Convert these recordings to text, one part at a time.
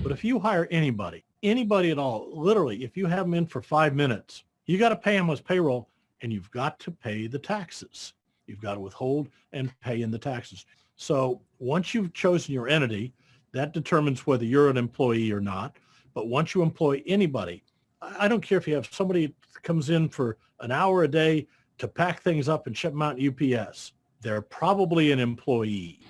But if you hire anybody at all, literally, if you have them in for 5 minutes, you got to pay them with payroll, and you've got to pay the taxes. You've got to withhold and pay in the taxes. So once you've chosen your entity, that determines whether you're an employee or not. But once you employ anybody, I don't care if you have somebody that comes in for an hour a day to pack things up and ship them out in UPS, they're probably an employee.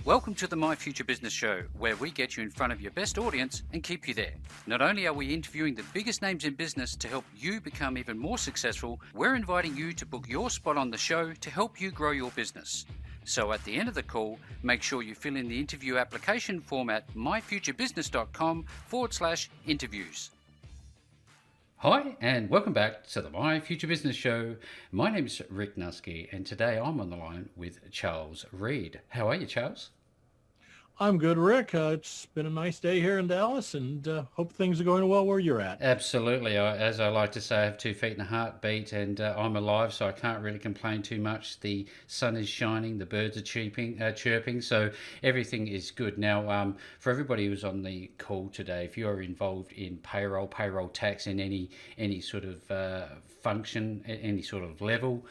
Welcome to the My Future Business Show, where we get you in front of your best audience and keep you there. Not only are we interviewing the biggest names in business to help you become even more successful, we're inviting you to book your spot on the show to help you grow your business. So at the end of the call, make sure you fill in the interview application form at myfuturebusiness.com/interviews. Hi, and welcome back to the My Future Business Show. My name is Rick Nusky, and today I'm on the line with Charles Reed. How are you, Charles? I'm good, Rick. It's been a nice day here in Dallas, and hope things are going well where you're at. Absolutely. As I like to say, I have 2 feet and a heartbeat, and I'm alive, so I can't really complain too much. The sun is shining, the birds are chirping, so everything is good. Now, for everybody who's on the call today, if you're involved in payroll tax in any sort of function, any sort of level,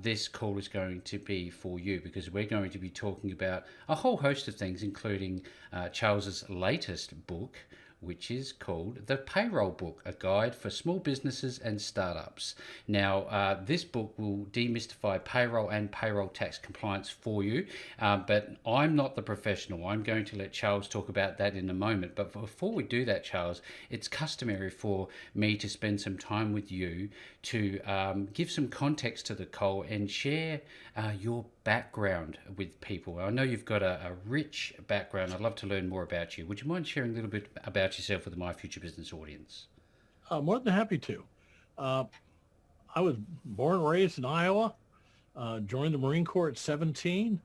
this call is going to be for you, because we're going to be talking about a whole host of things, including Charles's latest book, which is called The PayRoll Book, a guide for small businesses and startups. Now, this book will demystify payroll and payroll tax compliance for you, but I'm not the professional. I'm going to let Charles talk about that in a moment. But before we do that, Charles, it's customary for me to spend some time with you to give some context to the call and share your background with people. I know you've got a rich background. I'd love to learn more about you. Would you mind sharing a little bit about yourself with the My Future Business audience? More than happy to. I was born and raised in Iowa, joined the Marine Corps at 17,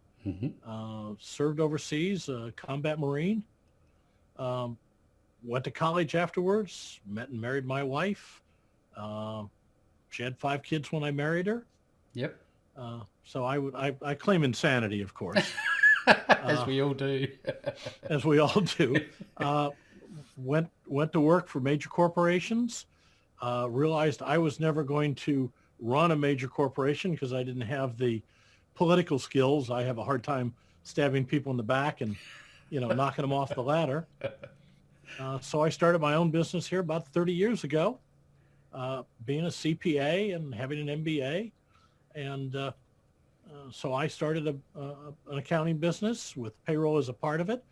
served overseas, combat Marine, went to college afterwards, met and married my wife. She had 5 kids when I married her. Yep. So I claim insanity, of course. As we all do. As we all do. Went to work for major corporations, realized I was never going to run a major corporation because I didn't have the political skills. I have a hard time stabbing people in the back and, knocking them off the ladder. So I started my own business here about 30 years ago, being a CPA and having an MBA. And so I started an accounting business with payroll as a part of it.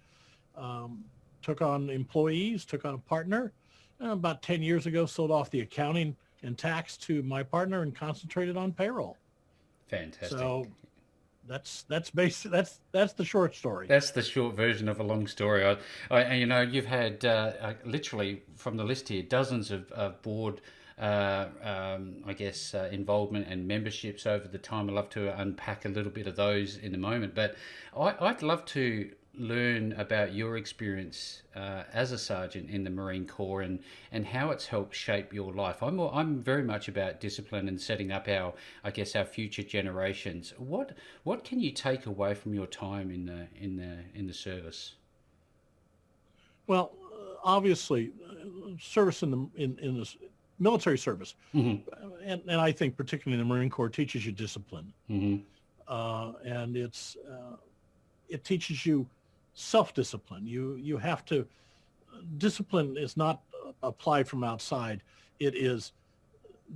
Took on employees, took on a partner. About 10 years ago, sold off the accounting and tax to my partner and concentrated on payroll. Fantastic. So that's the short story. That's the short version of a long story. You've had literally from the list here dozens of board involvement and memberships over the time. I'd love to unpack a little bit of those in a moment, but I'd love to learn about your experience as a sergeant in the Marine Corps and how it's helped shape your life. I'm very much about discipline and setting up our future generations. What can you take away from your time in the service? Well, obviously, service in the military service, and I think particularly in the Marine Corps, teaches you discipline, and it teaches you self-discipline. You have to, discipline is not applied from outside. It is,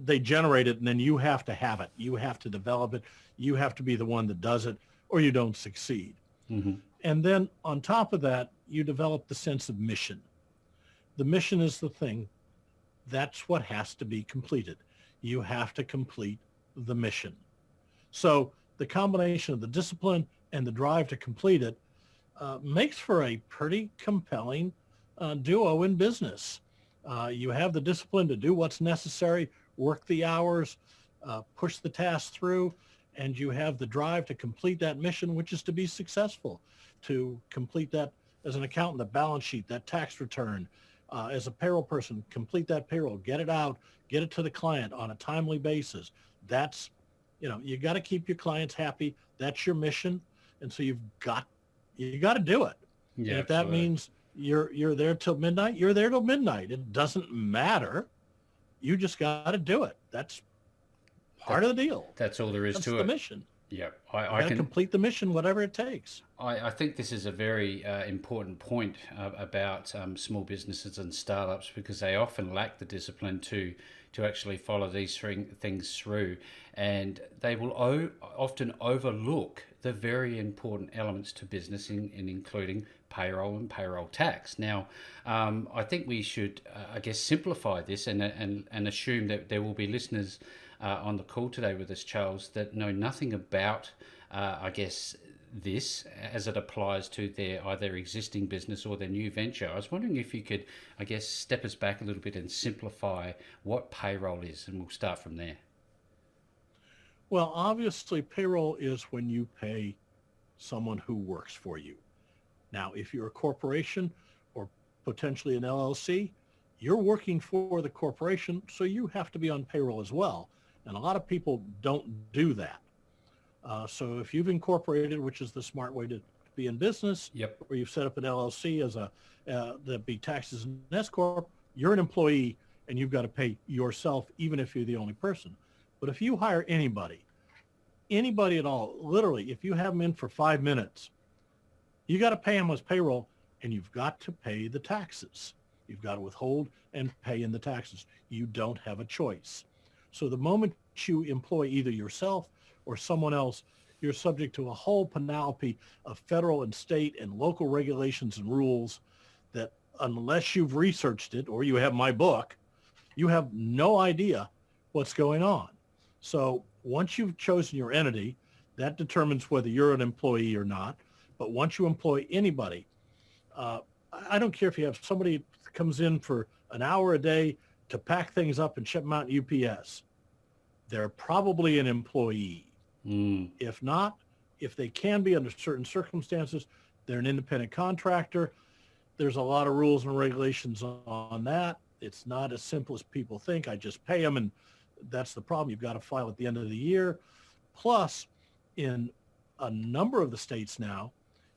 they generate it, and then you have to have it. You have to develop it. You have to be the one that does it, or you don't succeed. And then on top of that, you develop the sense of mission. The mission is the thing. That's what has to be completed. You have to complete the mission. So the combination of the discipline and the drive to complete it makes for a pretty compelling duo in business. You have the discipline to do what's necessary, work the hours, push the task through, and you have the drive to complete that mission, which is to be successful, to complete that as an accountant, the balance sheet, that tax return, as a payroll person, complete that payroll, get it out, get it to the client on a timely basis. That's, you got to keep your clients happy. That's your mission. And so you got to do it. Yeah, and if that means, you're there till midnight, you're there till midnight. It doesn't matter. You just got to do it. That's part That's of the deal. that's all there is That's to the it. mission. Yeah, You I got to can. complete the mission, whatever it takes. I think this is a very important point about small businesses and startups, because they often lack the discipline to actually follow these things through, and they will often overlook the very important elements to business, in including payroll and payroll tax. Now, I think we should, I guess, simplify this and assume that there will be listeners on the call today with us, Charles, that know nothing about, I guess, this as it applies to their either existing business or their new venture. I was wondering if you could, I guess, step us back a little bit and simplify what payroll is, and we'll start from there. Well, obviously, payroll is when you pay someone who works for you. Now, if you're a corporation or potentially an LLC, you're working for the corporation, so you have to be on payroll as well. And a lot of people don't do that. So if you've incorporated, which is the smart way to be in business, Yep. or you've set up an LLC as that be taxes and S corp, you're an employee and you've got to pay yourself, even if you're the only person. But if you hire anybody at all, literally, if you have them in for 5 minutes, you got to pay them as payroll, and you've got to pay the taxes. You've got to withhold and pay in the taxes. You don't have a choice. So the moment you employ either yourself or someone else, you're subject to a whole panoply of federal and state and local regulations and rules that, unless you've researched it or you have my book, you have no idea what's going on. So once you've chosen your entity, that determines whether you're an employee or not. But once you employ anybody, I don't care if you have somebody that comes in for an hour a day to pack things up and ship them out in UPS. They're probably an employee. If not, if they can be under certain circumstances, they're an independent contractor. There's a lot of rules and regulations on that. It's not as simple as people think. I just pay them, and that's the problem. You've got to file at the end of the year. Plus, in a number of the states now,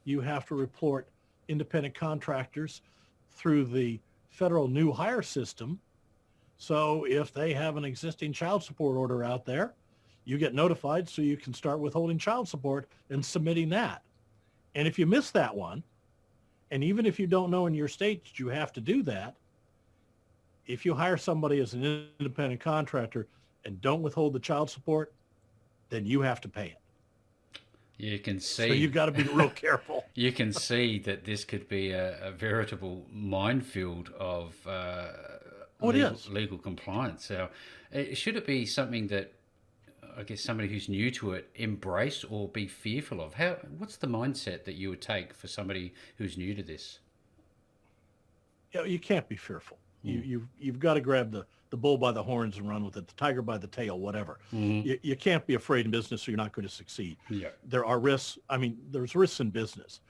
you have to report independent contractors through the federal new hire system. So if they have an existing child support order out there, you get notified so you can start withholding child support and submitting that. And if you miss that one, and even if you don't know in your state that you have to do that, if you hire somebody as an independent contractor and don't withhold the child support, then you have to pay it. You can see. So you've got to be real careful. You can see that this could be a veritable minefield of legal compliance. So, should it be something that, I guess, somebody who's new to it embrace or be fearful of? What's the mindset that you would take for somebody who's new to this? You can't be fearful. You've got to grab the bull by the horns and run with it, the tiger by the tail, whatever. You can't be afraid in business, or you're not going to succeed. Yeah. There are risks. I mean, there's risks in business.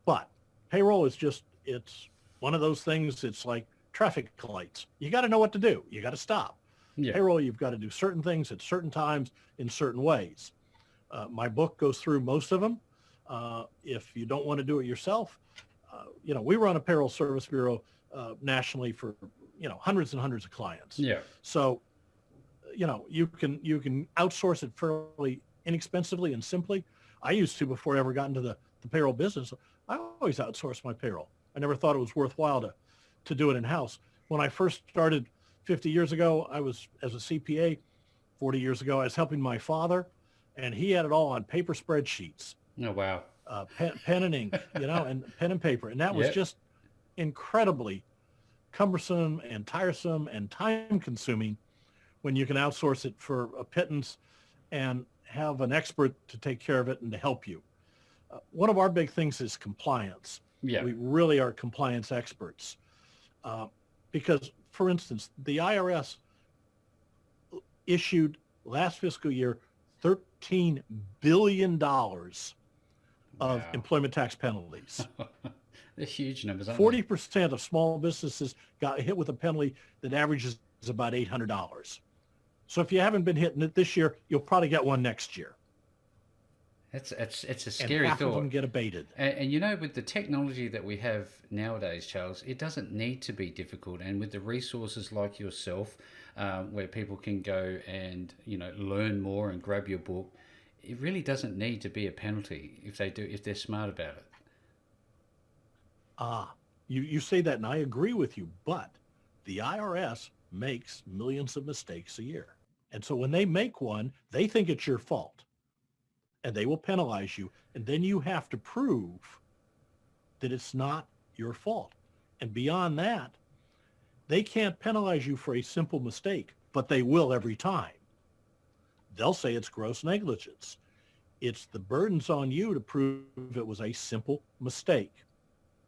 But payroll is it's one of those things. It's like traffic lights. You got to know what to do. You got to stop. Yeah. Payroll, you've got to do certain things at certain times in certain ways. My book goes through most of them. If you don't want to do it yourself, we run a payroll service bureau nationally for hundreds and hundreds of clients. Yeah. So you can outsource it fairly inexpensively and simply. I used to, before I ever got into the payroll business. I always outsourced my payroll. I never thought it was worthwhile to do it in-house. When I first started 50 years ago, I was, as a CPA. 40 years ago, I was helping my father, and he had it all on paper spreadsheets. Oh, wow. Pen and ink, and pen and paper. And that was just incredibly cumbersome and tiresome and time consuming when you can outsource it for a pittance and have an expert to take care of it and to help you. One of our big things is compliance. Yeah. We really are compliance experts because, for instance, the IRS issued last fiscal year $13 billion of employment tax penalties. They're huge numbers, aren't 40% of small businesses got hit with a penalty that averages about $800. So if you haven't been hitting it this year, you'll probably get one next year. It's a and scary half of them thought. get abated. And you know, with the technology that we have nowadays, Charles, it doesn't need to be difficult. And with the resources like yourself, where people can go and learn more and grab your book, it really doesn't need to be a penalty if they're smart about it. Ah, you say that, and I agree with you, but the IRS makes millions of mistakes a year. And so when they make one, they think it's your fault and they will penalize you. And then you have to prove that it's not your fault. And beyond that, they can't penalize you for a simple mistake, but they will every time. They'll say it's gross negligence. It's the burden's on you to prove it was a simple mistake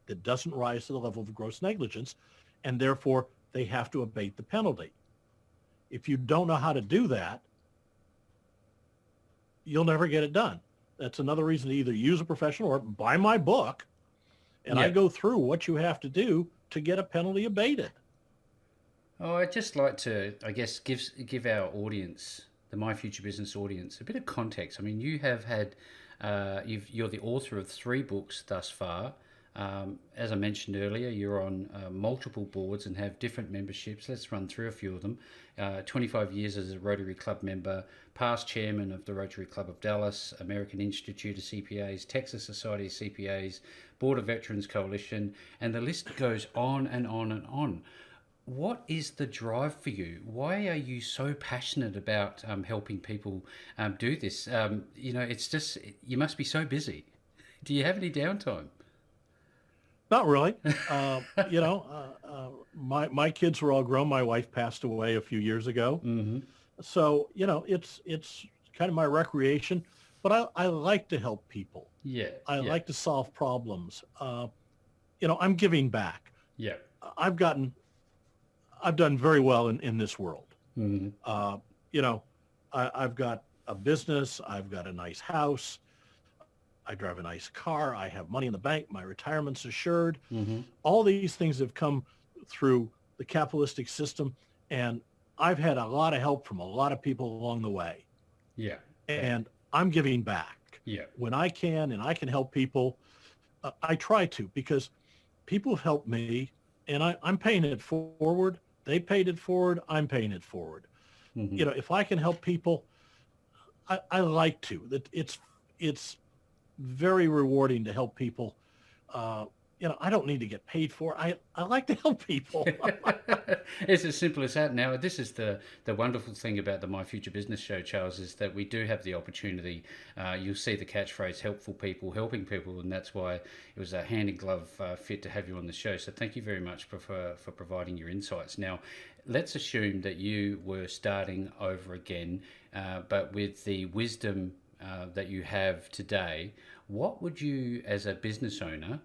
that doesn't rise to the level of gross negligence, and therefore they have to abate the penalty. If you don't know how to do that, you'll never get it done. That's another reason to either use a professional or buy my book, and I Yeah. go through what you have to do to get a penalty abated. Oh, I'd just like to, I guess, give our audience, the My Future Business audience, a bit of context. I mean, you have had, you're the author of 3 books thus far. As I mentioned earlier, you're on multiple boards and have different memberships. Let's run through a few of them. 25 years as a Rotary Club member, past chairman of the Rotary Club of Dallas, American Institute of CPAs, Texas Society of CPAs, Board of Veterans Coalition, and the list goes on and on and on. What is the drive for you? Why are you so passionate about helping people do this? It's just, you must be so busy. Do you have any downtime? Not really. My kids were all grown. My wife passed away a few years ago. Mm-hmm. So, it's kind of my recreation, but I like to help people. Yeah, I yeah, like to solve problems. I'm giving back. yeah. I've gotten I've done very well in this world. Mm-hmm. Uh, you know, I've got a business. I've got a nice house. I drive a nice car. I have money in the bank. My retirement's assured. Mm-hmm. All these things have come through the capitalistic system. And I've had a lot of help from a lot of people along the way. Yeah, And I'm giving back yeah, when I can, and I can help people. I try to, because people have helped me, and I'm paying it forward. They paid it forward. I'm paying it forward. mm-hmm. If I can help people, I like to. That it's very rewarding to help people. I don't need to get paid for it. I like to help people. It's as simple as that. Now, this is the wonderful thing about the My Future Business Show, Charles, is that we do have the opportunity. You'll see the catchphrase, helpful people, helping people, and that's why it was a hand in glove fit to have you on the show. So thank you very much for providing your insights. Now, let's assume that you were starting over again, but with the wisdom that you have today, what would you, as a business owner,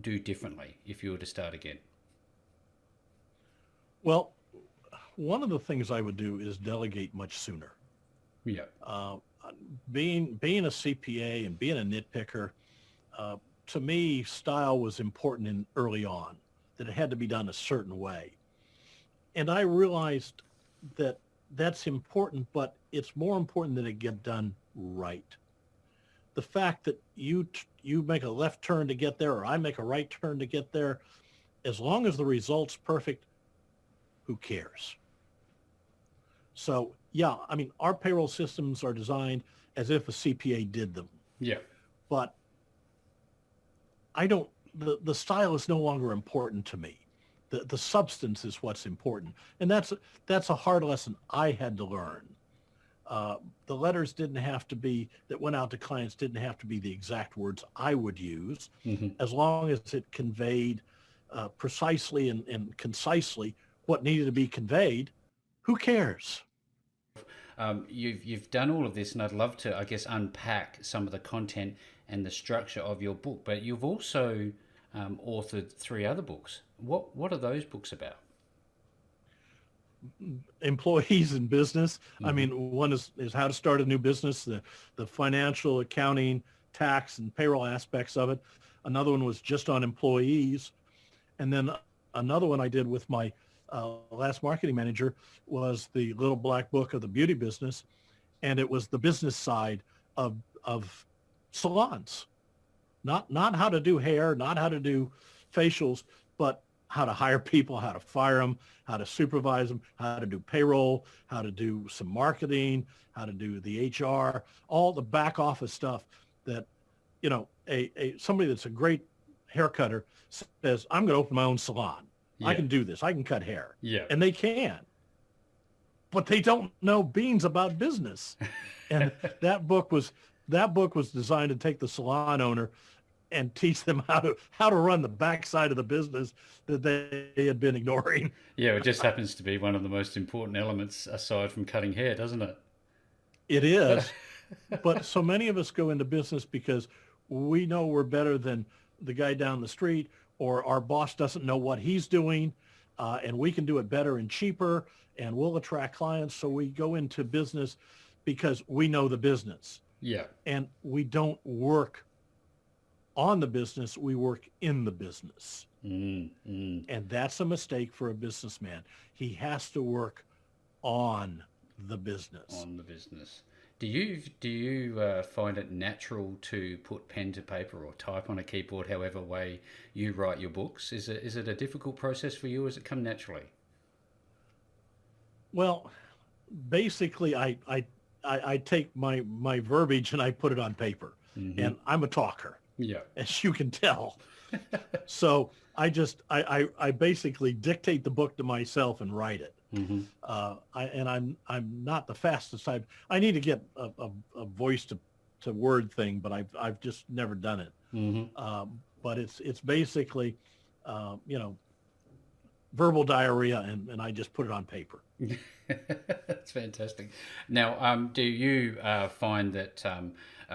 do differently if you were to start again? Well, one of the things I would do is delegate much sooner. Yeah. Uh, being a CPA and being a nitpicker, to me, style was important early on, that it had to be done a certain way. And I realized that that's important, but it's more important that it get done right. The fact that you make a left turn to get there, or I make a right turn to get there, as long as the result's perfect, who cares? So yeah, I mean, our payroll systems are designed as if a CPA did them, Yeah. but the style is no longer important to me. The substance is what's important. And that's a hard lesson I had to learn. The letters that went out to clients didn't have to be the exact words I would use, Mm-hmm. as long as it conveyed precisely and concisely what needed to be conveyed. Who cares? You've done all of this, and I'd love to, I guess, unpack some of the content and the structure of your book. But you've also authored 3 other books. What are those books about? Employees in business. I Mm-hmm. mean, one is how to start a new business, the financial, accounting, tax, and payroll aspects of it. Another one was just on employees. And then another one I did with my last marketing manager was the little black book of the beauty business. And it was the business side of of salons, not how to do hair, not how to do facials, but how to hire people, how to fire them, how to supervise them, how to do payroll, how to do some marketing, how to do the HR, all the back office stuff that, somebody that's a great hair cutter says, I'm going to open my own salon. I Yeah. can do this. I can cut hair. Yeah. And they can, but they don't know beans about business. And that book was designed to take the salon owner and teach them how to run the backside of the business that they had been ignoring. Yeah, it just happens to be one of the most important elements aside from cutting hair, doesn't it? It is, but so many of us go into business because we know we're better than the guy down the street, or our boss doesn't know what he's doing, and we can do it better and cheaper, and we'll attract clients. So we go into business because we know the business, Yeah. and we don't work on the business, we work in the business. And that's a mistake for a businessman. He has to work on the business. On the business. Do you find it natural to put pen to paper or type on a keyboard, however way you write your books? Is it a difficult process for you, or does it come naturally? Well, basically, I take my verbiage and I put it on paper, and I'm a talker, Yeah. as you can tell. So I basically dictate the book to myself and write it. I'm not the fastest. I need to get a voice to word thing, but I've just never done it. But it's basically, verbal diarrhea, and I just put it on paper. That's fantastic. Now, do you find that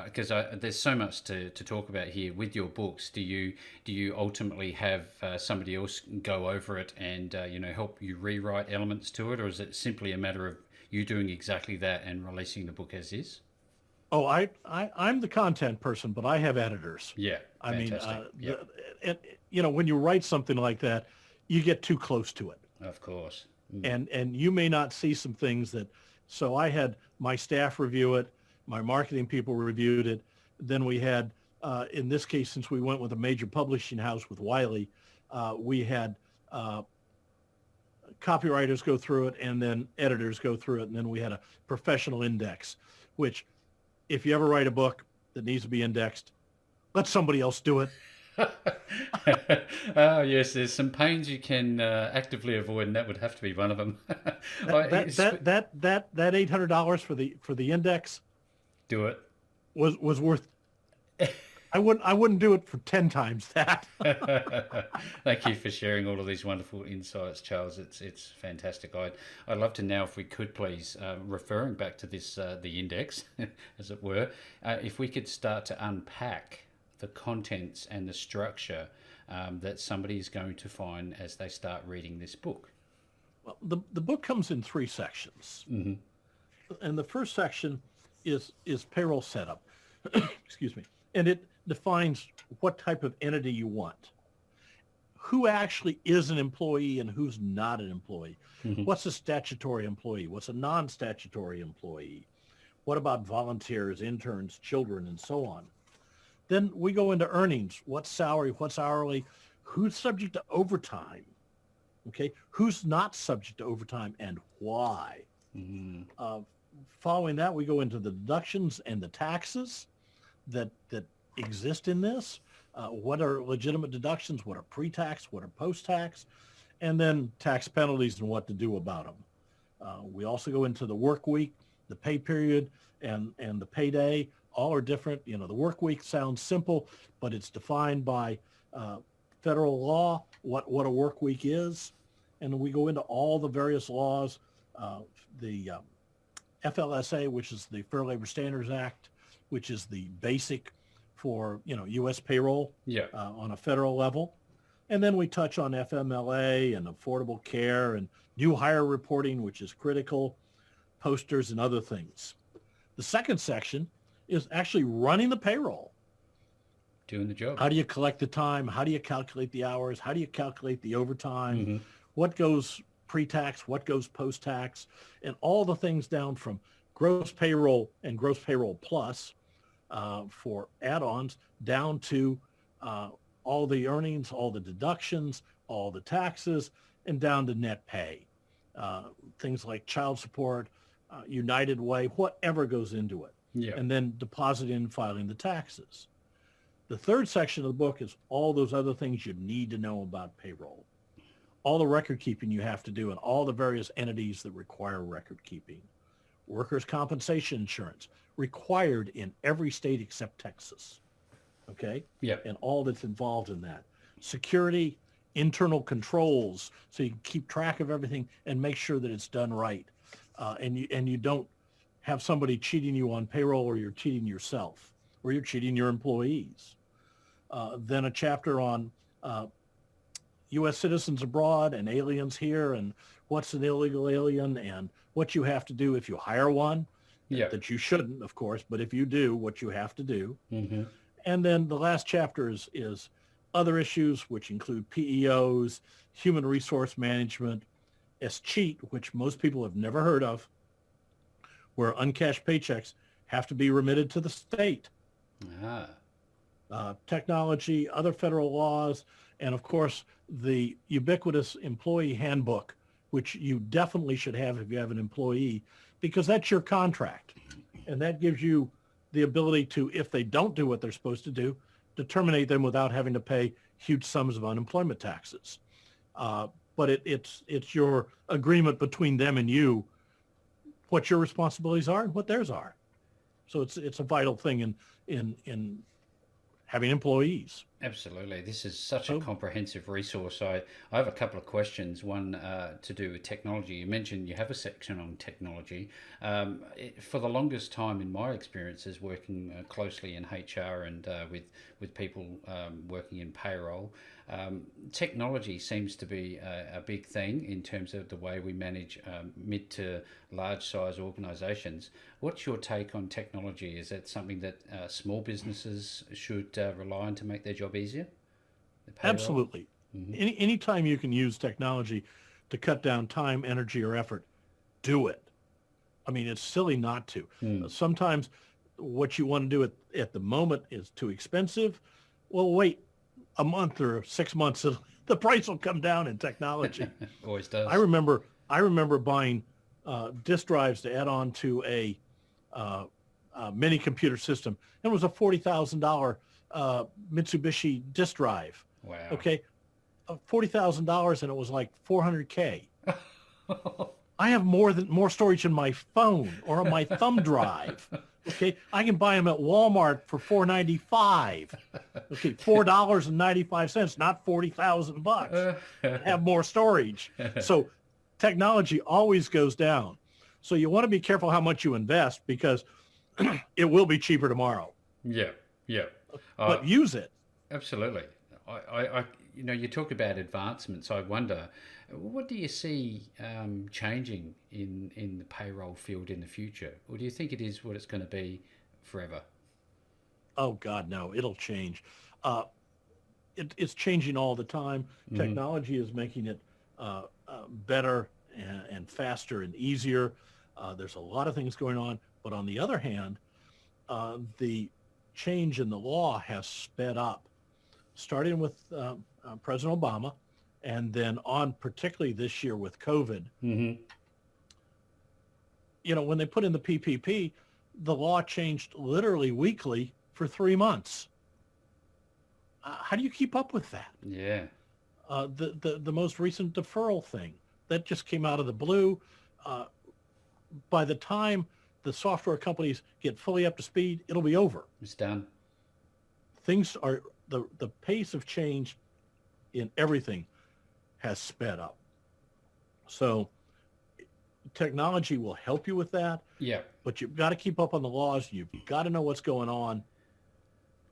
because there's so much to talk about here with your books? Do you ultimately have somebody else go over it and help you rewrite elements to it, or is it simply a matter of you doing exactly that and releasing the book as is? Oh, I'm the content person, but I have editors. Yeah, I mean, fantastic. when you write something like that, you get too close to it. Of course. And you may not see some things so I had my staff review it, my marketing people reviewed it. Then we had, in this case, since we went with a major publishing house with Wiley, we had copywriters go through it and then editors go through it. And then we had a professional index, which if you ever write a book that needs to be indexed, let somebody else do it. Oh yes, there's some pains you can actively avoid, and that would have to be one of them. That $800 for the index Do it. was worth. I wouldn't do it for 10 times that. Thank you for sharing all of these wonderful insights, Charles. It's fantastic. I'd love to now, if we could please, referring back to this the index, as it were, if we could start to unpack the contents and the structure that somebody is going to find as they start reading this book. Well, the book comes in 3 sections, and the first section is payroll setup. Excuse me, and it defines what type of entity you want, who actually is an employee and who's not an employee. What's a statutory employee? What's a non-statutory employee? What about volunteers, interns, children, and so on? Then we go into earnings. What's salary? What's hourly? Who's subject to overtime? Okay. Who's not subject to overtime and why? Following that, we go into the deductions and the taxes that exist in this. What are legitimate deductions? What are pre-tax? What are post-tax? And then tax penalties and what to do about them. We also go into the work week, the pay period, and the payday. All are different. The work week sounds simple, but it's defined by federal law, what a work week is. And we go into all the various laws, the FLSA, which is the Fair Labor Standards Act, which is the basic for, U.S. payroll on a federal level. And then we touch on FMLA and affordable care and new hire reporting, which is critical, posters and other things. The second section is actually running the payroll. Doing the job. How do you collect the time? How do you calculate the hours? How do you calculate the overtime? What goes pre-tax? What goes post-tax? And all the things down from gross payroll and gross payroll plus for add-ons down to all the earnings, all the deductions, all the taxes, and down to net pay. Things like child support, United Way, whatever goes into it. Yeah. And then depositing and filing the taxes. The third section of the book is all those other things you need to know about payroll. All the record keeping you have to do and all the various entities that require record keeping. Workers' compensation insurance, required in every state except Texas. Okay? Yeah. And all that's involved in that. Security, internal controls, so you can keep track of everything and make sure that it's done right. And you don't have somebody cheating you on payroll, or you're cheating yourself, or you're cheating your employees. Then a chapter on U.S. citizens abroad and aliens here, and what's an illegal alien, and what you have to do if you hire one. Yeah. That you shouldn't, of course, but if you do, what you have to do. Mm-hmm. And then the last chapter is other issues, which include PEOs, human resource management, escheat, which most people have never heard of, where uncashed paychecks have to be remitted to the state. Technology, other federal laws, and of course, the ubiquitous employee handbook, which you definitely should have if you have an employee, because that's your contract. And that gives you the ability to, if they don't do what they're supposed to do, to terminate them without having to pay huge sums of unemployment taxes. But it's your agreement between them and you, what your responsibilities are and what theirs are. So it's a vital thing in having employees. Absolutely. This is such a comprehensive resource. I have a couple of questions. One to do with technology. You mentioned you have a section on technology. For the longest time, in my experiences, working closely in HR and with people working in payroll, technology seems to be a big thing in terms of the way we manage mid to large size organizations. What's your take on technology? Is that something that small businesses should rely on to make their job easier? Absolutely. Mm-hmm. Anytime you can use technology to cut down time, energy, or effort, do it. I mean, it's silly not to. Sometimes what you want to do at the moment is too expensive. Well, wait a month or 6 months, the price will come down in technology. Always does. I remember buying disk drives to add on to a mini computer system. And it was a $40,000 Mitsubishi disk drive. Wow. Okay, $40,000, and it was like $400K. I have more storage in my phone or on my thumb drive. Okay, I can buy them at Walmart for $4.95. Okay, $4.95, not $40,000. Have more storage. So technology always goes down. So you want to be careful how much you invest, because it will be cheaper tomorrow. Yeah. But use it. Absolutely. I you talk about advancements. I wonder, what do you see changing in the payroll field in the future? Or do you think it is what it's going to be forever? Oh, God, no. It'll change. It's changing all the time. Mm-hmm. Technology is making it better and faster and easier. There's a lot of things going on. But on the other hand, the change in the law has sped up, starting with President Obama, and then on particularly this year with COVID. Mm-hmm. When they put in the PPP, the law changed literally weekly for 3 months. How do you keep up with that? Yeah. The most recent deferral thing that just came out of the blue. By the time the software companies get fully up to speed, it'll be over. It's done. Things are, the pace of change in everything has sped up. So technology will help you with that. Yeah. But you've got to keep up on the laws. You've got to know what's going on.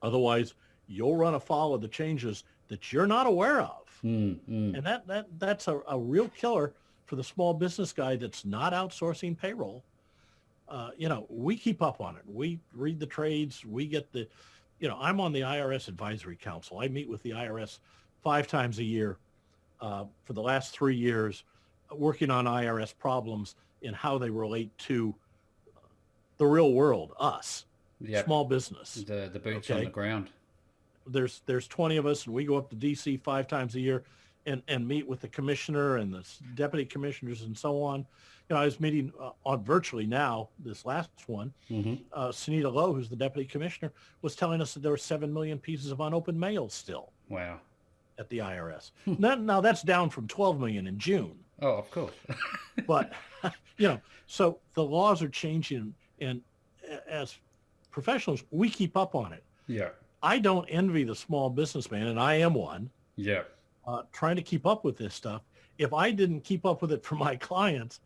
Otherwise, you'll run afoul of the changes that you're not aware of. And that's a real killer for the small business guy that's not outsourcing payroll. We keep up on it. We read the trades. We get I'm on the IRS Advisory Council. I meet with the IRS 5 times a year for the last 3 years, working on IRS problems and how they relate to the real world, us. Yep. small business. The boots on the ground. There's 20 of us, and we go up to DC 5 times a year and meet with the commissioner and the deputy commissioners and so on. I was meeting on virtually now, this last one. Sunita Lowe, who's the deputy commissioner, was telling us that there were 7 million pieces of unopened mail still. Wow. At the IRS. Now that's down from 12 million in June. Oh, of course. But, so the laws are changing, and as professionals, we keep up on it. Yeah. I don't envy the small businessman, and I am one. Yeah. Trying to keep up with this stuff. If I didn't keep up with it for my clients,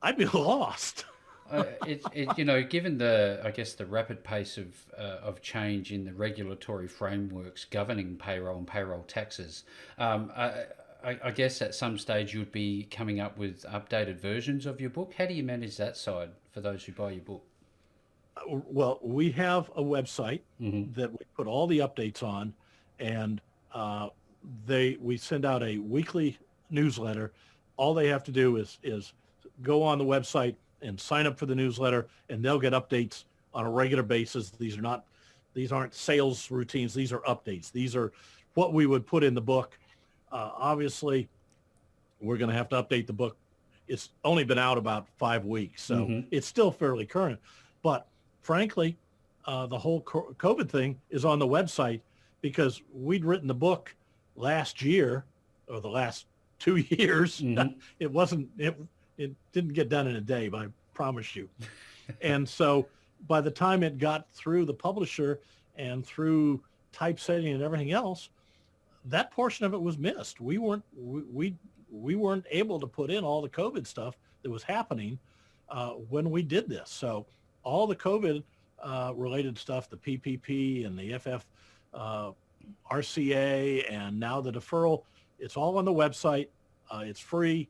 I'd be lost. Given the rapid pace of change in the regulatory frameworks governing payroll and payroll taxes, I guess at some stage you'd be coming up with updated versions of your book. How do you manage that side for those who buy your book? Well, we have a website that we put all the updates on, and we send out a weekly newsletter. All they have to do is go on the website and sign up for the newsletter, and they'll get updates on a regular basis. These aren't sales routines. These are updates. These are what we would put in the book. Obviously, we're going to have to update the book. It's only been out about 5 weeks, so it's still fairly current. But frankly, the whole COVID thing is on the website because we'd written the book last year or the last 2 years. It didn't get done in a day, but I promise you. And so by the time it got through the publisher and through typesetting and everything else, that portion of it was missed. We weren't able to put in all the COVID stuff that was happening when we did this. So all the COVID related stuff, the PPP and the RCA, and now the deferral, it's all on the website. It's free.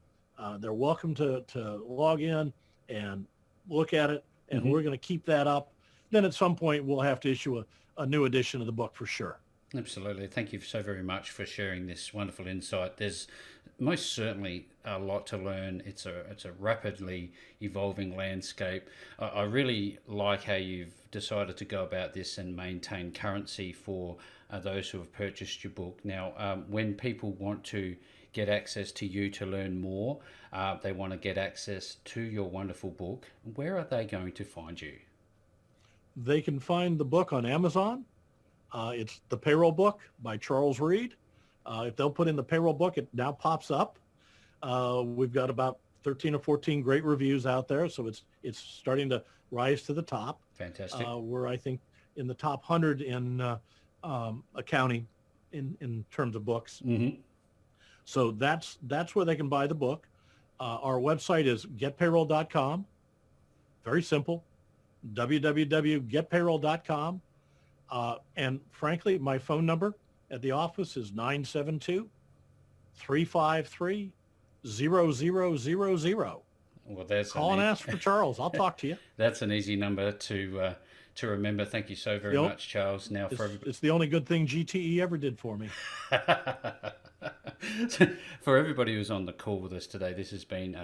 They're welcome to log in and look at it, and we're going to keep that up. Then at some point, we'll have to issue a new edition of the book for sure. Absolutely. Thank you so very much for sharing this wonderful insight. There's most certainly a lot to learn. It's a rapidly evolving landscape. I really like how you've decided to go about this and maintain currency for those who have purchased your book. Now, when people want to get access to you to learn more, they want to get access to your wonderful book, where are they going to find you? They can find the book on Amazon. It's the PayRoll Book by Charles Reed. If they'll put in the PayRoll Book, it now pops up. We've got about 13 or 14 great reviews out there, so it's starting to rise to the top. Fantastic. We're, I think, in the top 100 in accounting in terms of books. So that's where they can buy the book. Our website is getpayroll.com. Very simple. www.getpayroll.com. And frankly, my phone number at the office is 972-353-0000. Well, that's call and ask for Charles. I'll talk to you. That's an easy number to remember. Thank you so very much, Charles. Now, it's the only good thing GTE ever did for me. For everybody who's on the call with us today, this has been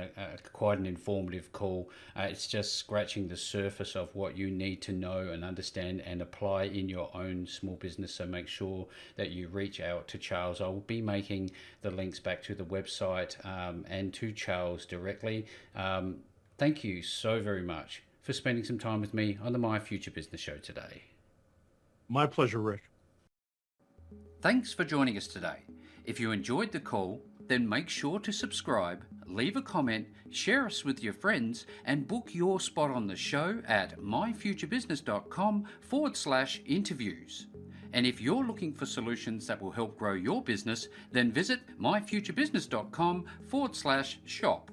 quite an informative call. It's just scratching the surface of what you need to know and understand and apply in your own small business. So make sure that you reach out to Charles. I will be making the links back to the website and to Charles directly. Thank you so very much for spending some time with me on the My Future Business Show today. My pleasure, Rick. Thanks for joining us today. If you enjoyed the call, then make sure to subscribe, leave a comment, share us with your friends, and book your spot on the show at myfuturebusiness.com/interviews. And if you're looking for solutions that will help grow your business, then visit myfuturebusiness.com/shop.